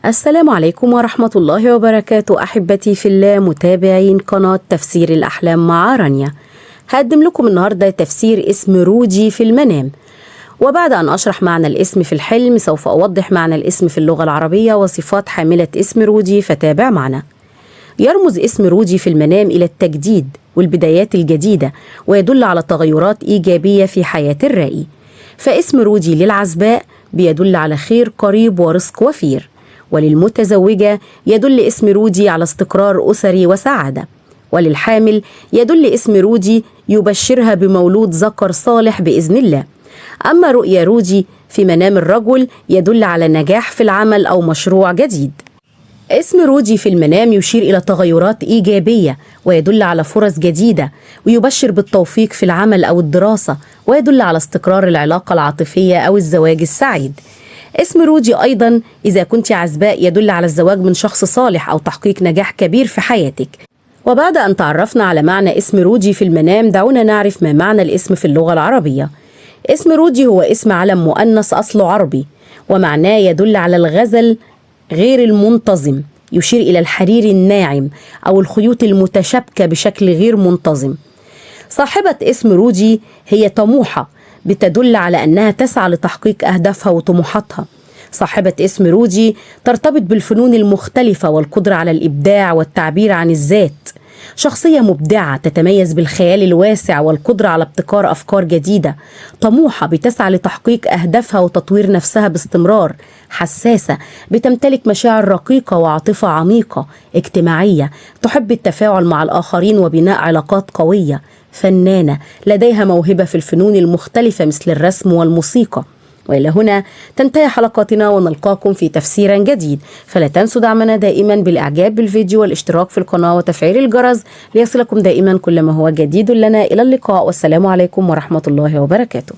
السلام عليكم ورحمة الله وبركاته أحبتي في الله متابعين قناة تفسير الأحلام مع رانيا. هقدم لكم النهاردة تفسير اسم روجي في المنام، وبعد أن أشرح معنى الاسم في الحلم سوف أوضح معنى الاسم في اللغة العربية وصفات حاملة اسم روجي، فتابع معنا. يرمز اسم روجي في المنام إلى التجديد والبدايات الجديدة، ويدل على تغيرات إيجابية في حياة الرائي. فاسم روجي للعزباء بيدل على خير قريب ورزق وفير، وللمتزوجة يدل اسم روجي على استقرار أسري وسعادة، وللحامل يدل اسم روجي يبشرها بمولود ذكر صالح بإذن الله. أما رؤيا روجي في منام الرجل يدل على نجاح في العمل أو مشروع جديد. اسم روجي في المنام يشير إلى تغيرات إيجابية، ويدل على فرص جديدة، ويبشر بالتوفيق في العمل أو الدراسة، ويدل على استقرار العلاقة العاطفية أو الزواج السعيد. اسم روجي أيضا إذا كنت عزباء يدل على الزواج من شخص صالح أو تحقيق نجاح كبير في حياتك. وبعد أن تعرفنا على معنى اسم روجي في المنام، دعونا نعرف ما معنى الاسم في اللغة العربية. اسم روجي هو اسم علم مؤنث أصله عربي، ومعناه يدل على الغزل غير المنتظم، يشير إلى الحرير الناعم أو الخيوط المتشابكة بشكل غير منتظم. صاحبة اسم روجي هي طموحة، بتدل على أنها تسعى لتحقيق أهدافها وطموحاتها. صاحبة اسم روجي ترتبط بالفنون المختلفة والقدرة على الإبداع والتعبير عن الذات. شخصية مبدعة تتميز بالخيال الواسع والقدرة على ابتكار أفكار جديدة. طموحة بتسعى لتحقيق أهدافها وتطوير نفسها باستمرار. حساسة بتمتلك مشاعر رقيقة وعاطفة عميقة. اجتماعية تحب التفاعل مع الآخرين وبناء علاقات قوية. فنانة لديها موهبة في الفنون المختلفة مثل الرسم والموسيقى. وإلى هنا تنتهي حلقاتنا، ونلقاكم في تفسير جديد. فلا تنسوا دعمنا دائما بالإعجاب بالفيديو والاشتراك في القناة وتفعيل الجرس ليصلكم دائما كل ما هو جديد لنا. إلى اللقاء، والسلام عليكم ورحمة الله وبركاته.